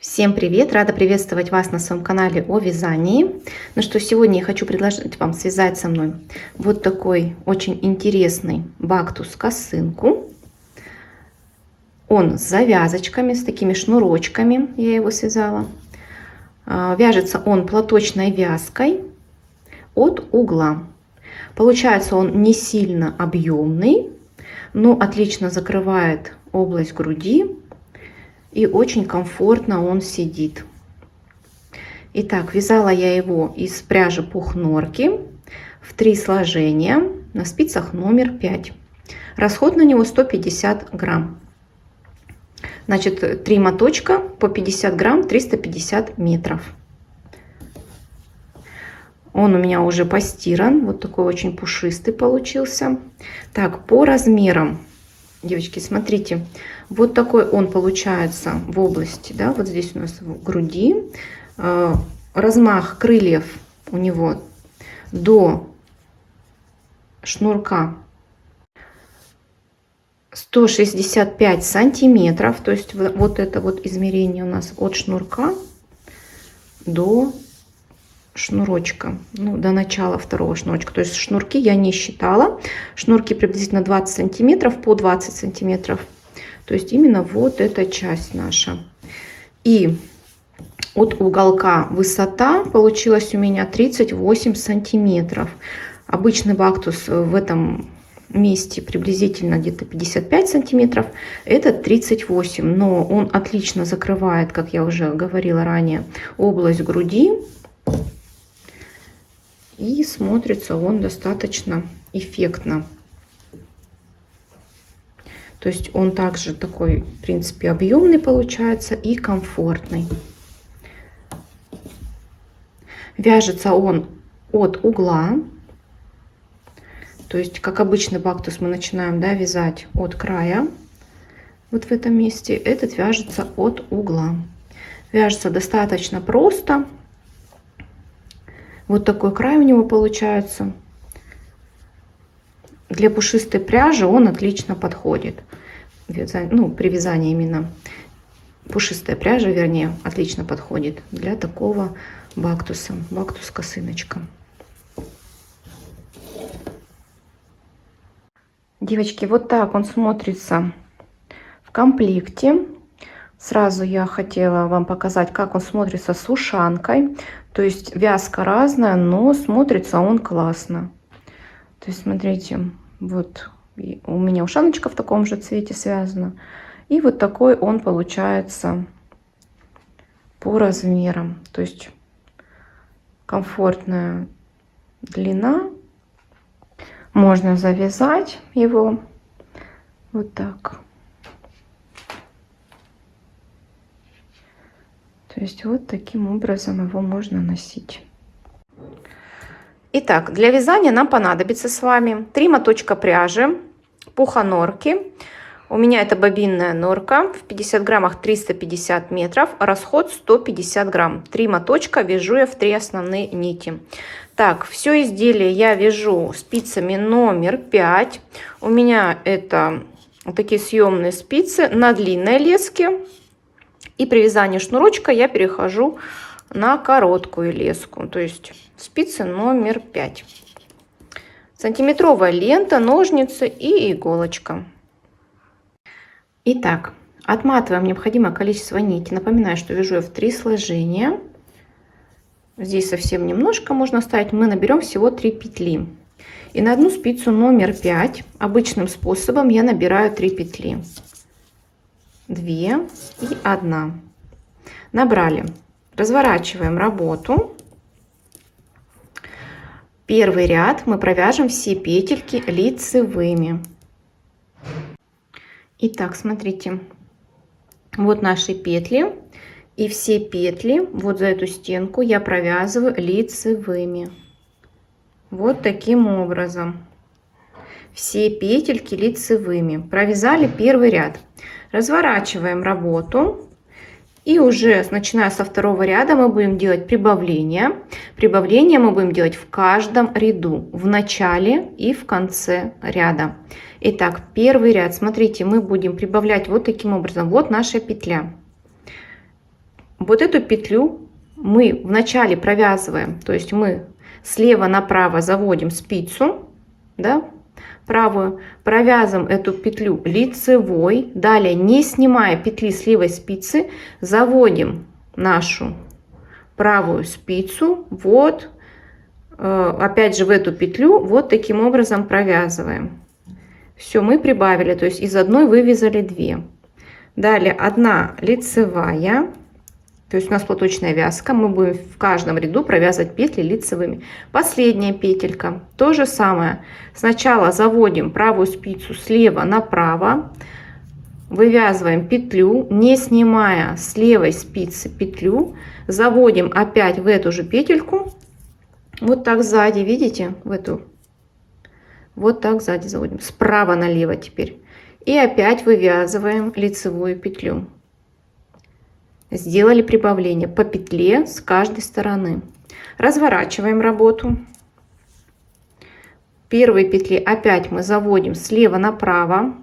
Всем привет! Рада приветствовать вас на своем канале о вязании. Ну что, сегодня я хочу предложить вам связать со мной вот такой очень интересный бактус-косынку. Он с завязочками, с такими шнурочками, я его связала. Вяжется он платочной вязкой от угла. Получается он не сильно объемный, но отлично закрывает область груди. И очень комфортно он сидит. Итак, вязала я его из пряжи пух норки в 3 сложения на спицах номер 5. Расход на него 150 грамм. Значит, 3 моточка по 50 грамм, 350 метров. Он у меня уже постиран. Вот такой очень пушистый получился. Так, по размерам. Девочки, смотрите, вот такой он получается в области, да, вот здесь у нас в груди. Размах крыльев у него до шнурка 165 сантиметров, то есть вот это вот измерение у нас от шнурка до шнурочка, ну, до начала второго шнурочка. То есть шнурки я не считала, шнурки приблизительно 20 сантиметров по 20 сантиметров, то есть именно вот эта часть наша. И от уголка высота получилась у меня 38 сантиметров. Обычный бактус в этом месте приблизительно где-то 55 сантиметров, этот 38, но он отлично закрывает, как я уже говорила ранее, область груди. И смотрится он достаточно эффектно. То есть он также такой, в принципе, объемный получается и комфортный. Вяжется он от угла. То есть, как обычный бактус, мы начинаем, да, вязать от края. Вот в этом месте. Этот вяжется от угла. Вяжется достаточно просто. Вот такой край у него получается. Для пушистой пряжи он отлично подходит. Ну, при вязании именно пушистая пряжа, вернее, отлично подходит для такого бактуса. Бактус-косыночка. Девочки, вот так он смотрится в комплекте. Сразу я хотела вам показать, как он смотрится с ушанкой. То есть вязка разная, но смотрится он классно. То есть смотрите, вот у меня ушаночка в таком же цвете связана. И вот такой он получается по размерам. То есть комфортная длина. Можно завязать его вот так. То есть вот таким образом его можно носить. Итак, для вязания нам понадобится с вами 3 моточка пряжи пуха норки. У меня это бобинная норка. В 50 граммах 350 метров. Расход 150 грамм. 3 моточка вяжу я в 3 основные нити. Так, все изделие я вяжу спицами номер 5. У меня это вот такие съемные спицы на длинной леске. И при вязании шнурочка я перехожу на короткую леску, то есть спицы номер 5. Сантиметровая лента, ножницы и иголочка. Итак, отматываем необходимое количество нити. Напоминаю, что вяжу я в 3 сложения. Здесь совсем немножко можно оставить. Мы наберем всего 3 петли. И на одну спицу номер 5 обычным способом я набираю 3 петли. 2 и 1. Набрали. Разворачиваем работу. Первый ряд мы провяжем все петельки лицевыми. Итак, смотрите. Вот наши петли. И все петли вот за эту стенку я провязываю лицевыми. Вот таким образом. Все петельки лицевыми. Провязали первый ряд. Разворачиваем работу. И уже начиная со второго ряда мы будем делать прибавления. Прибавления мы будем делать в каждом ряду. В начале и в конце ряда. Итак, первый ряд. Смотрите, мы будем прибавлять вот таким образом. Вот наша петля. вот эту петлю мы вначале провязываем, то есть мы слева направо заводим спицу, да, правую, провязываем эту петлю лицевой, далее, не снимая петли с левой спицы, заводим нашу правую спицу, вот, опять же в эту петлю, вот таким образом провязываем. Все, мы прибавили, то есть из одной вывязали 2. Далее 1 лицевая, то есть у нас платочная вязка, мы будем в каждом ряду провязывать петли лицевыми. Последняя петелька, то же самое. Сначала заводим правую спицу слева направо, вывязываем петлю, не снимая с левой спицы петлю, заводим опять в эту же петельку, вот так сзади, видите, в эту, вот так сзади заводим, справа налево теперь, и опять вывязываем лицевую петлю. Сделали прибавление по петле с каждой стороны. Разворачиваем работу. Первые петли опять мы заводим слева направо,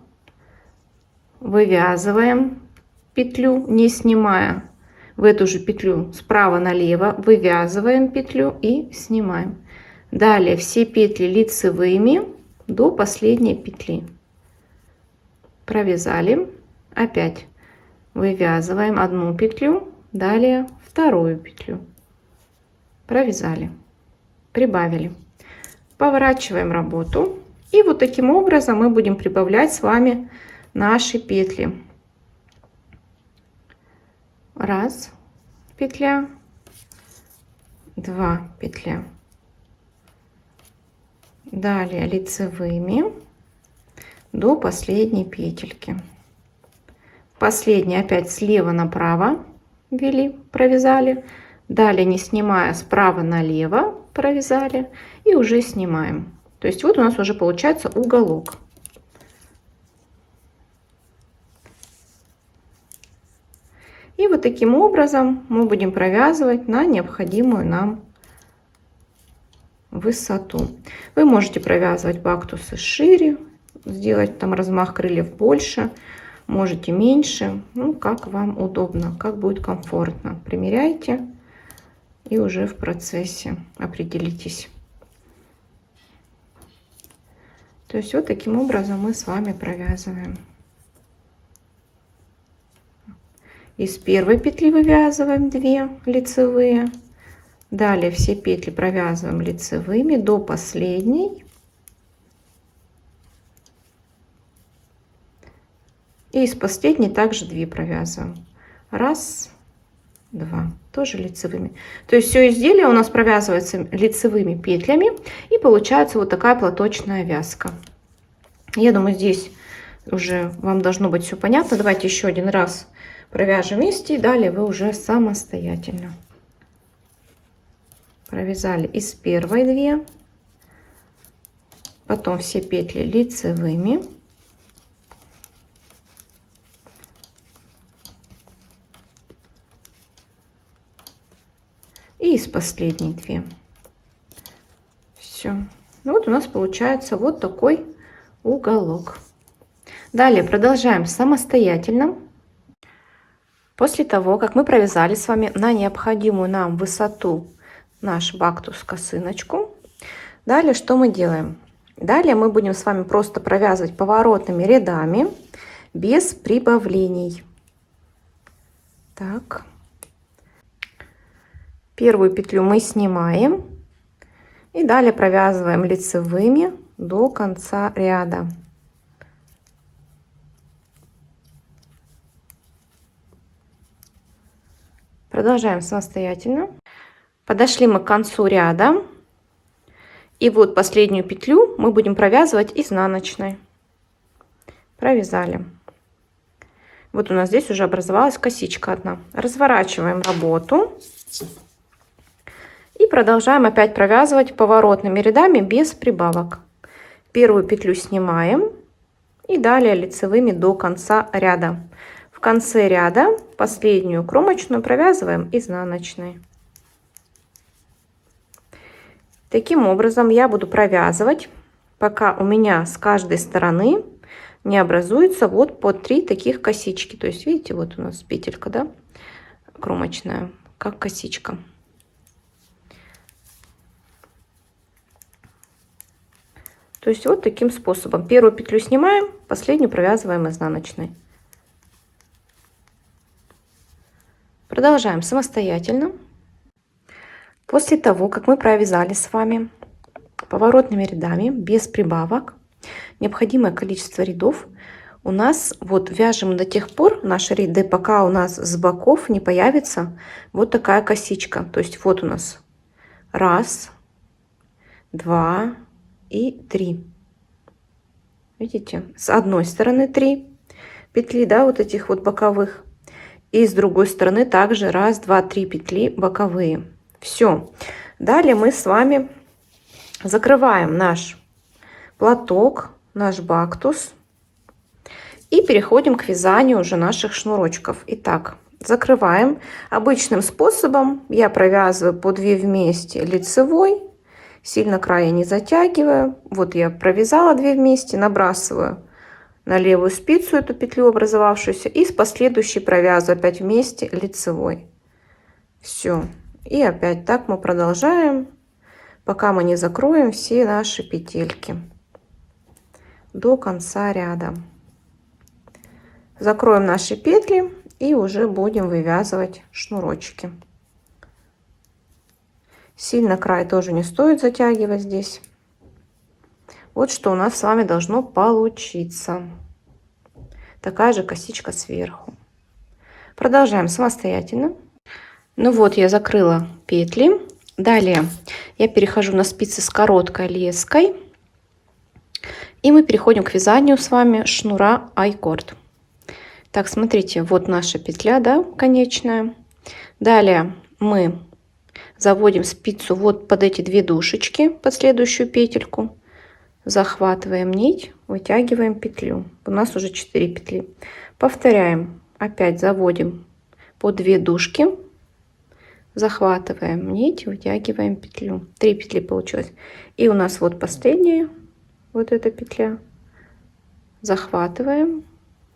вывязываем петлю, не снимая, в эту же петлю справа налево, вывязываем петлю и снимаем. Далее все петли лицевыми до последней петли. Провязали, опять вывязываем одну петлю, далее вторую петлю, провязали, прибавили, поворачиваем работу, и вот таким образом мы будем прибавлять с вами наши петли. 1 петля, 2 петля, далее лицевыми до последней петельки. Последний опять слева направо ввели, провязали, далее не снимая справа налево провязали и уже снимаем. То есть вот у нас уже получается уголок. И вот таким образом мы будем провязывать на необходимую нам высоту. Вы можете провязывать бактусы шире, сделать там размах крыльев больше, можете меньше, ну как вам удобно, как будет комфортно. Примеряйте и уже в процессе определитесь. То есть вот таким образом мы с вами провязываем. Из первой петли вывязываем 2 лицевые, далее все петли провязываем лицевыми до последней. И из последней также 2 провязываем. 1, 2, тоже лицевыми. То есть все изделие у нас провязывается лицевыми петлями, и получается вот такая платочная вязка. Я думаю, здесь уже вам должно быть все понятно. Давайте еще один раз провяжем вместе, и далее вы уже самостоятельно. Провязали из первой 2, потом все петли лицевыми. И из последней 2. Все. Вот у нас получается вот такой уголок. Далее продолжаем самостоятельно. После того, как мы провязали с вами на необходимую нам высоту наш бактус косыночку, далее что мы делаем? Далее мы будем с вами просто провязывать поворотными рядами без прибавлений. Так. Первую петлю мы снимаем и далее провязываем лицевыми до конца ряда. Продолжаем самостоятельно. Подошли мы к концу ряда. И вот последнюю петлю мы будем провязывать изнаночной. Провязали. Вот у нас здесь уже образовалась косичка одна. Разворачиваем работу. И продолжаем опять провязывать поворотными рядами без прибавок. Первую петлю снимаем. И далее лицевыми до конца ряда. В конце ряда последнюю кромочную провязываем изнаночной. Таким образом я буду провязывать, пока у меня с каждой стороны не образуется вот по 3 таких косички. То есть видите, вот у нас петелька, да? кромочная, как косичка. То есть вот таким способом. Первую петлю снимаем, последнюю провязываем изнаночной. Продолжаем самостоятельно. После того, как мы провязали с вами поворотными рядами без прибавок необходимое количество рядов, у нас вот вяжем до тех пор наши ряды, пока у нас с боков не появится вот такая косичка. То есть вот у нас 1, 2 и 3. Видите, с одной стороны 3 петли, да, вот этих вот боковых, и с другой стороны также 1, 2, 3 петли боковые. Все. Далее мы с вами закрываем наш платок, наш бактус и переходим к вязанию уже наших шнурочков. Итак, закрываем обычным способом. Я провязываю по 2 вместе лицевой, сильно края не затягиваю. Вот я провязала 2 вместе, набрасываю на левую спицу эту петлю образовавшуюся и с последующей провязываю опять вместе лицевой. Все. И опять так мы продолжаем, пока мы не закроем все наши петельки до конца ряда. Закроем наши петли и уже будем вывязывать шнурочки. Сильно край тоже не стоит затягивать здесь. Вот что у нас с вами должно получиться. Такая же косичка сверху. Продолжаем самостоятельно. Ну вот, я закрыла петли. Далее я перехожу на спицы с короткой леской. И мы переходим к вязанию с вами шнура I-cord. Так, смотрите, вот наша петля, да, конечная. Далее мы заводим спицу вот под эти 2 дужечки, под следующую петельку. Захватываем нить, вытягиваем петлю. У нас уже 4 петли. Повторяем. Опять заводим по 2 дужки. Захватываем нить, вытягиваем петлю. 3 петли получилось. И у нас вот последняя, вот эта петля. Захватываем,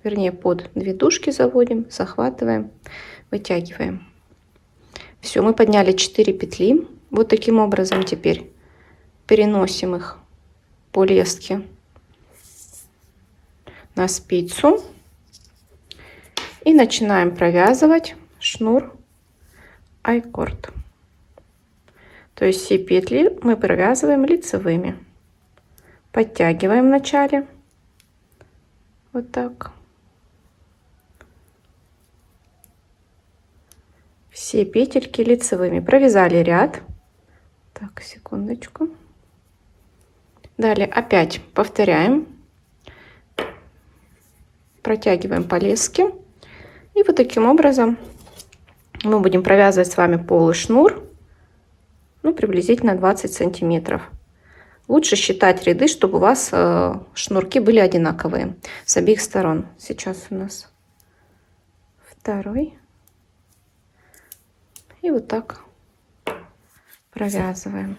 вернее под 2 дужки заводим, захватываем, вытягиваем. Все, мы подняли 4 петли. Вот таким образом теперь переносим их по леске на спицу и начинаем провязывать шнур I-cord. То есть все петли мы провязываем лицевыми. Подтягиваем вначале. Вот так. Все петельки лицевыми. Провязали ряд. Так, секундочку. Далее опять повторяем. Протягиваем по леске. И вот таким образом мы будем провязывать с вами полый шнур, ну, приблизительно 20 сантиметров. Лучше считать ряды, чтобы у вас шнурки были одинаковые с обеих сторон. Сейчас у нас 2. И вот так провязываем.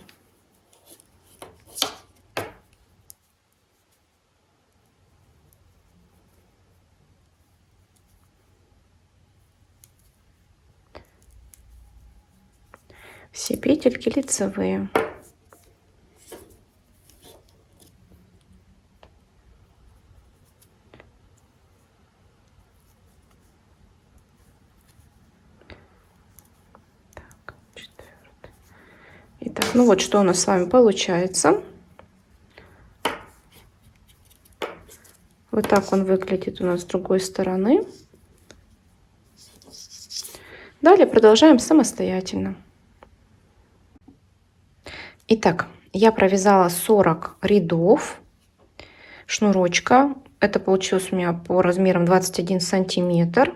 Все петельки лицевые. Так, 4. Итак, ну вот что у нас с вами получается. Вот так он выглядит у нас с другой стороны. Далее продолжаем самостоятельно. Итак, я провязала 40 рядов шнурочка. Это получилось у меня по размерам 21 сантиметр.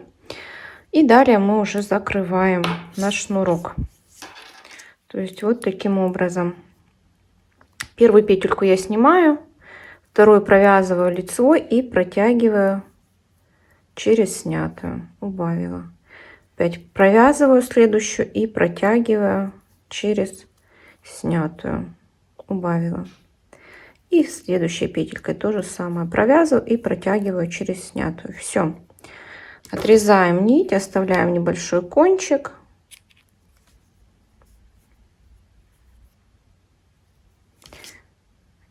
И далее мы уже закрываем наш шнурок. То есть вот таким образом. Первую петельку я снимаю, вторую провязываю лицевой и протягиваю через снятую. Убавила. Опять провязываю следующую и протягиваю через снятую. Убавила. И следующей петелькой то же самое. Провязываю и протягиваю через снятую. Все. Отрезаем нить, оставляем небольшой кончик.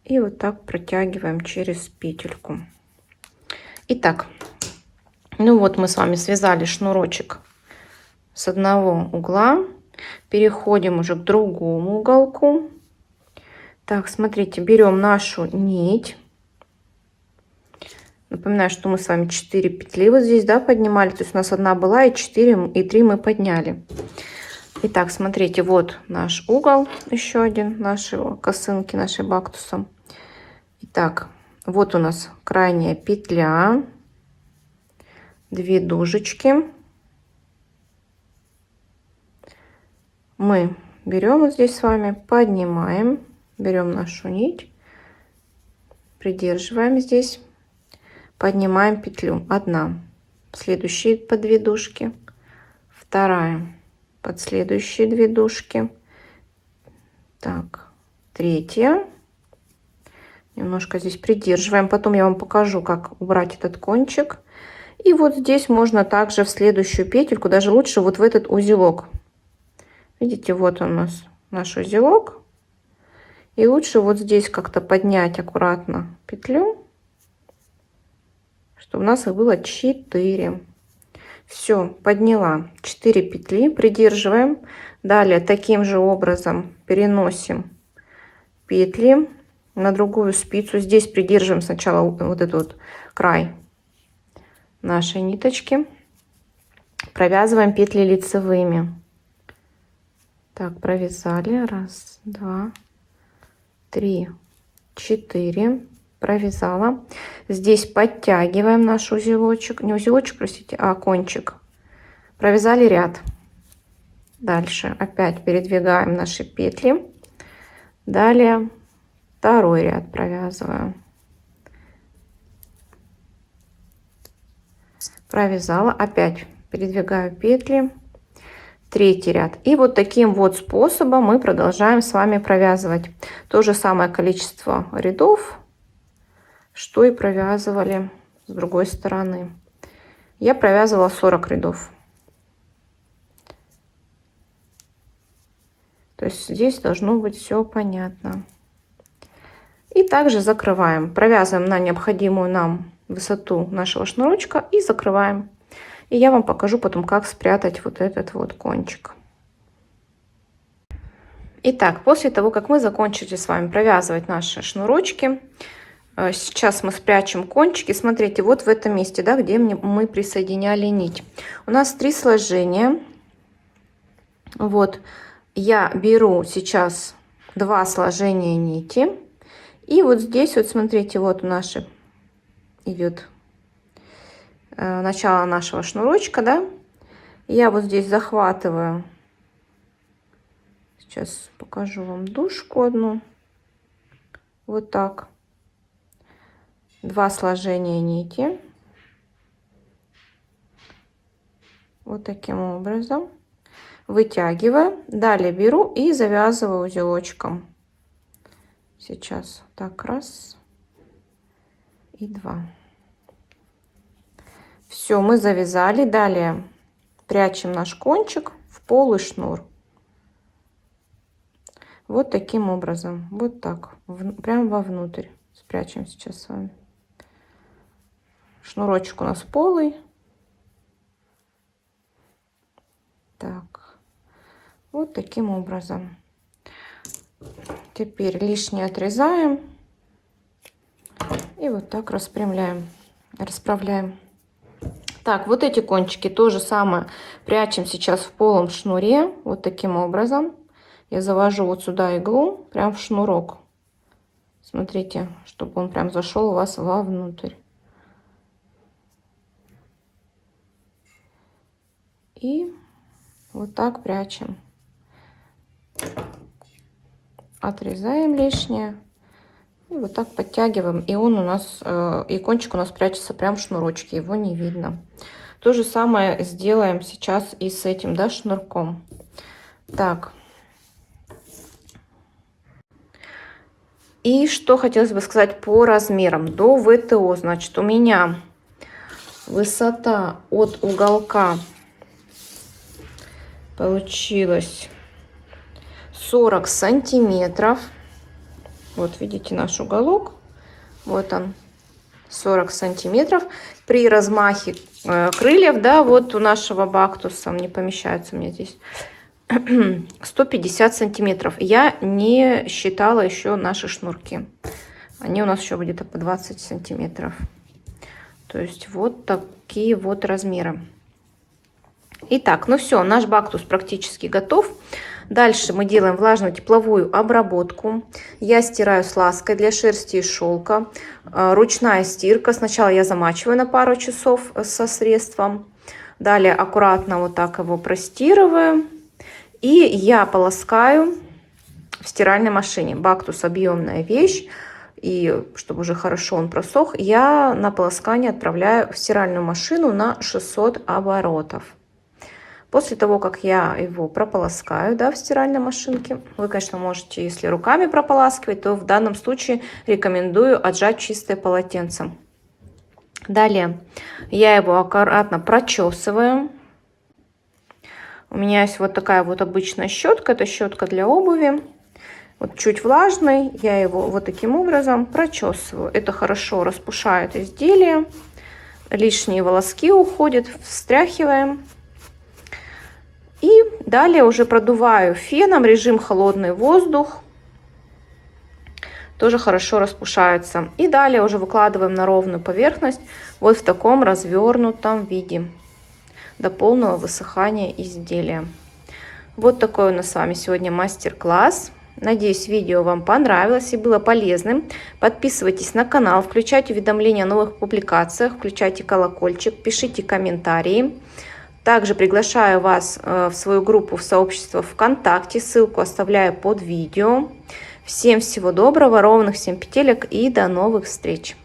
И вот так протягиваем через петельку. Итак, ну вот мы с вами связали шнурочек с одного угла. Переходим уже к другому уголку. Так, смотрите, берем нашу нить. Напоминаю, что мы с вами 4 петли вот здесь, да, поднимали. То есть у нас одна была, и 4, и 3 мы подняли. Итак, смотрите, вот наш угол, еще один нашего косынки, нашей бактуса. Итак, вот у нас крайняя петля, 2 дужечки. Мы берем вот здесь с вами, поднимаем, берем нашу нить, придерживаем здесь, поднимаем петлю. 1, следующие по 2 дужки, 2, под следующие 2 дужки, так, 3, немножко здесь придерживаем, потом я вам покажу, как убрать этот кончик. И вот здесь можно также в следующую петельку, даже лучше вот в этот узелок. Видите, вот у нас наш узелок. И лучше вот здесь как-то поднять аккуратно петлю, чтобы у нас их было 4. Все, подняла 4 петли, придерживаем. Далее таким же образом переносим петли на другую спицу. Здесь придерживаем сначала вот этот вот край нашей ниточки. Провязываем петли лицевыми. Так, провязали. 1, 2, 3, 4. Провязала. Здесь подтягиваем наш узелочек. Не узелочек, простите, а кончик. Провязали ряд. Дальше опять передвигаем наши петли. Далее 2 ряд провязываю. Провязала. Опять передвигаю петли. 3 ряд. И вот таким вот способом мы продолжаем с вами провязывать то же самое количество рядов, что и провязывали с другой стороны. Я провязывала 40 рядов. То есть здесь должно быть все понятно. И также закрываем. Провязываем на необходимую нам высоту нашего шнурочка и закрываем. И я вам покажу потом, как спрятать вот этот вот кончик. Итак, после того, как мы закончили с вами провязывать наши шнурочки, сейчас мы спрячем кончики. Смотрите, вот в этом месте, да, где мы присоединяли нить. У нас 3 сложения. Вот я беру сейчас 2 сложения нити. И вот здесь вот, смотрите, вот наши идет начало нашего шнурочка, да. Я вот здесь захватываю. Сейчас покажу вам дужку одну. Вот так. 2 сложения нити. Вот таким образом. Вытягиваю. Далее беру и завязываю узелочком. Сейчас так, 1 и 2. Все, мы завязали. Далее прячем наш кончик в полый шнур. Вот таким образом. Вот так. Прям вовнутрь. Спрячем сейчас с вами. Шнурочек у нас полый. Так. Вот таким образом. Теперь лишнее отрезаем. И вот так распрямляем. Расправляем. Так, вот эти кончики то же самое прячем сейчас в полом шнуре. Вот таким образом. Я завожу вот сюда иглу, прям в шнурок. Смотрите, чтобы он прям зашел у вас вовнутрь. И вот так прячем. Отрезаем лишнее. И вот так подтягиваем. И он у нас, и кончик у нас прячется прям в шнурочке. Его не видно. То же самое сделаем сейчас и с этим, да, шнурком. Так. И что хотелось бы сказать по размерам. До ВТО, значит, у меня Высота от уголка получилась 40 сантиметров. Вот видите наш уголок. Вот он, 40 сантиметров. При размахе крыльев, да, вот у нашего бактуса, не помещается у меня здесь, 150 сантиметров. Я не считала еще наши шнурки. Они у нас еще где-то по 20 сантиметров. То есть вот такие вот размеры. Итак, ну все, наш бактус практически готов. Дальше мы делаем влажную тепловую обработку. Я стираю с лаской для шерсти и шелка. Ручная стирка. Сначала я замачиваю на пару часов со средством. Далее аккуратно вот так его простирываю. И я полоскаю в стиральной машине. Бактус объемная вещь. И чтобы уже хорошо он просох, я на полоскание отправляю в стиральную машину на 600 оборотов. После того, как я его прополоскаю, да, в стиральной машинке, вы, конечно, можете, если руками прополаскивать, то в данном случае рекомендую отжать чистое полотенце. Далее я его аккуратно прочесываю. У меня есть вот такая вот обычная щетка, это щетка для обуви. Вот чуть влажный, я его вот таким образом прочесываю. Это хорошо распушает изделие, лишние волоски уходят, встряхиваем. И далее уже продуваю феном, режим холодный воздух. Тоже хорошо распушается. И далее уже выкладываем на ровную поверхность вот в таком развернутом виде до полного высыхания изделия. Вот такой у нас с вами сегодня мастер-класс. Надеюсь, видео вам понравилось и было полезным. Подписывайтесь на канал, включайте уведомления о новых публикациях, включайте колокольчик, пишите комментарии. Также приглашаю вас в свою группу в сообщество ВКонтакте. Ссылку оставляю под видео. Всем всего доброго, ровных всем петелек и до новых встреч!